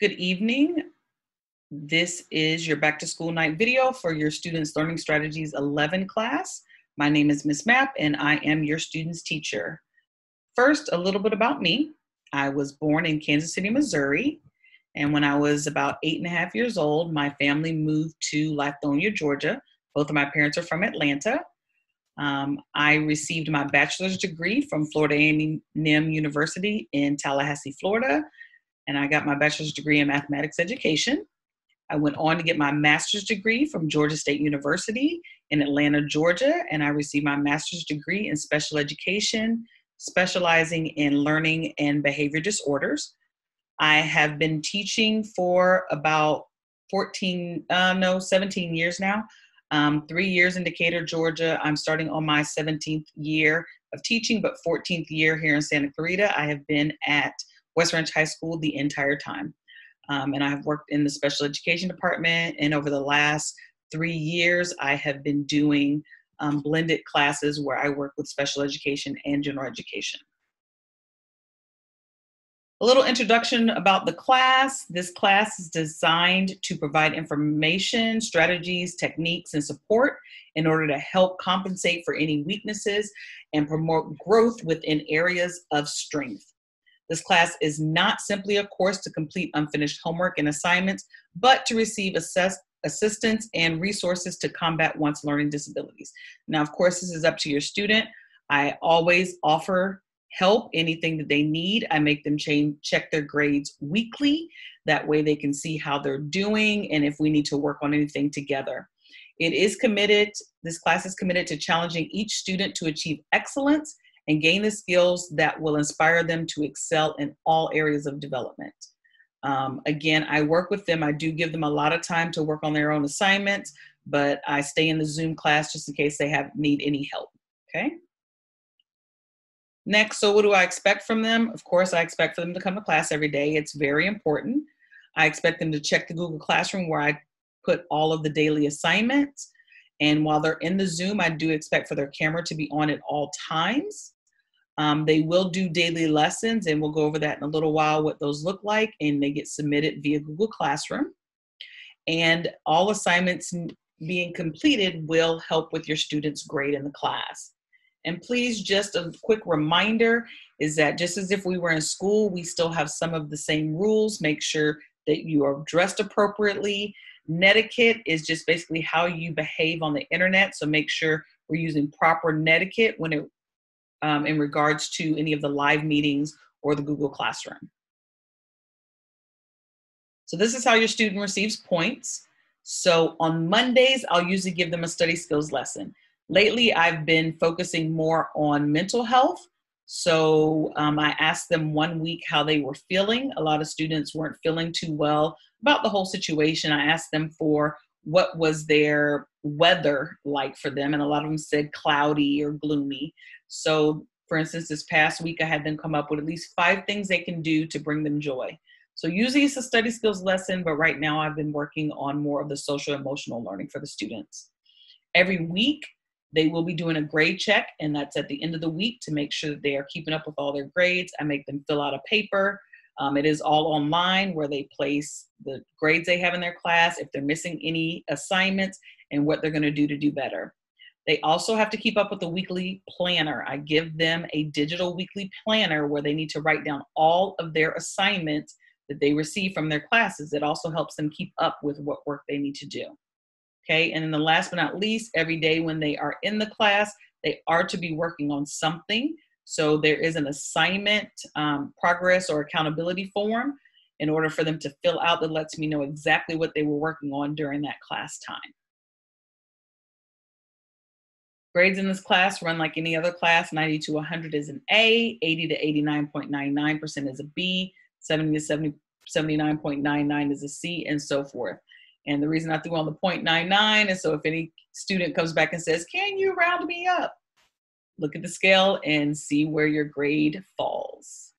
Good evening. This is your back to school night video for your Students Learning Strategies 11 class. My name is Miss Mapp and I am your student's teacher. First, a little bit about me. I was born in Kansas City, Missouri. And when I was about 8.5 years old, my family moved to Lithonia, Georgia. Both of my parents are from Atlanta. I received my bachelor's degree from Florida A&M University in Tallahassee, Florida. And I got my bachelor's degree in mathematics education. I went on to get my master's degree from Georgia State University in Atlanta, Georgia, and I received my master's degree in special education, specializing in learning and behavior disorders. I have been teaching for about 17 years now. 3 years in Decatur, Georgia. I'm starting on my 17th year of teaching, but 14th year here in Santa Clarita. I have been at West Ranch High School the entire time. And I've worked in the special education department. And over the last 3 years, I have been doing blended classes where I work with special education and general education. A little introduction about the class. This class is designed to provide information, strategies, techniques, and support in order to help compensate for any weaknesses and promote growth within areas of strength. This class is not simply a course to complete unfinished homework and assignments, but to receive assistance and resources to combat one's learning disabilities. Now, of course, this is up to your student. I always offer help, anything that they need. I make them check their grades weekly. That way they can see how they're doing and if we need to work on anything together. This class is committed to challenging each student to achieve excellence and gain the skills that will inspire them to excel in all areas of development. Again, I work with them. I do give them a lot of time to work on their own assignments, but I stay in the Zoom class just in case they need any help, okay? Next, so what do I expect from them? Of course, I expect for them to come to class every day. It's very important. I expect them to check the Google Classroom where I put all of the daily assignments. And while they're in the Zoom, I do expect for their camera to be on at all times. They will do daily lessons, and we'll go over that in a little while, what those look like, and they get submitted via Google Classroom. And all assignments being completed will help with your students' grade in the class. And please, just a quick reminder is that just as if we were in school, we still have some of the same rules. Make sure that you are dressed appropriately. Netiquette is just basically how you behave on the internet. So make sure we're using proper netiquette when in regards to any of the live meetings or the Google Classroom. So this is how your student receives points. So on Mondays, I'll usually give them a study skills lesson. Lately, I've been focusing more on mental health. So I asked them 1 week how they were feeling. A lot of students weren't feeling too well about the whole situation. I asked them for what was their weather like for them, and a lot of them said cloudy or gloomy. So for instance, this past week, I had them come up with at least 5 things they can do to bring them joy. So usually it's a study skills lesson, but right now I've been working on more of the social emotional learning for the students. Every week, they will be doing a grade check, and that's at the end of the week to make sure that they are keeping up with all their grades. I make them fill out a paper. It is all online where they place the grades they have in their class, if they're missing any assignments, and what they're going to do better. They also have to keep up with the weekly planner. I give them a digital weekly planner where they need to write down all of their assignments that they receive from their classes. It also helps them keep up with what work they need to do. Okay, and then the last but not least, every day when they are in the class, they are to be working on something. So there is an assignment, progress, or accountability form in order for them to fill out that lets me know exactly what they were working on during that class time. Grades in this class run like any other class. 90 to 100 is an A, 80 to 89.99% is a B, 70 to 79.99 is a C, and so forth. And the reason I threw on the 0.99 is so if any student comes back and says, "Can you round me up?" Look at the scale and see where your grade falls.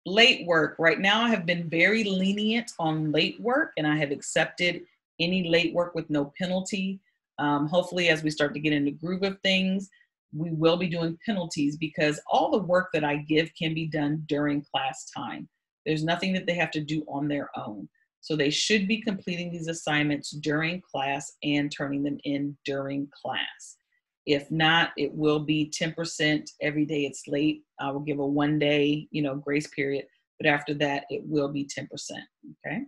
Late work. Right now I have been very lenient on late work, and I have accepted any late work with no penalty. Hopefully, as we start to get in the groove of things, we will be doing penalties because all the work that I give can be done during class time. There's nothing that they have to do on their own. So they should be completing these assignments during class and turning them in during class. If not, it will be 10% every day it's late. I will give a 1 day, grace period, but after that, it will be 10%, okay?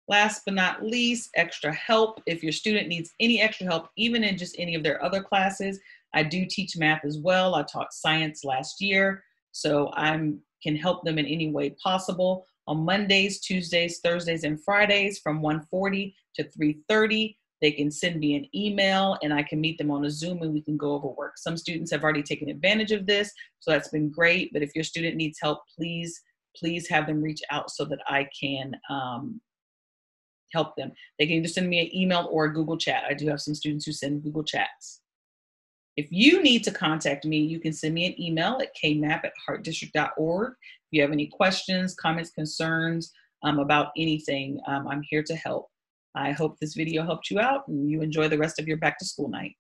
Last but not least, extra help. If your student needs any extra help, even in just any of their other classes, I do teach math as well. I taught science last year, so I can help them in any way possible. On Mondays, Tuesdays, Thursdays, and Fridays from 1:40 to 3:30, they can send me an email and I can meet them on a Zoom and we can go over work. Some students have already taken advantage of this, so that's been great. But if your student needs help, please have them reach out so that I can help them. They can either send me an email or a Google chat. I do have some students who send Google chats. If you need to contact me, you can send me an email at kmapp@hartdistrict.org. If you have any questions, comments, concerns about anything, I'm here to help. I hope this video helped you out and you enjoy the rest of your back to school night.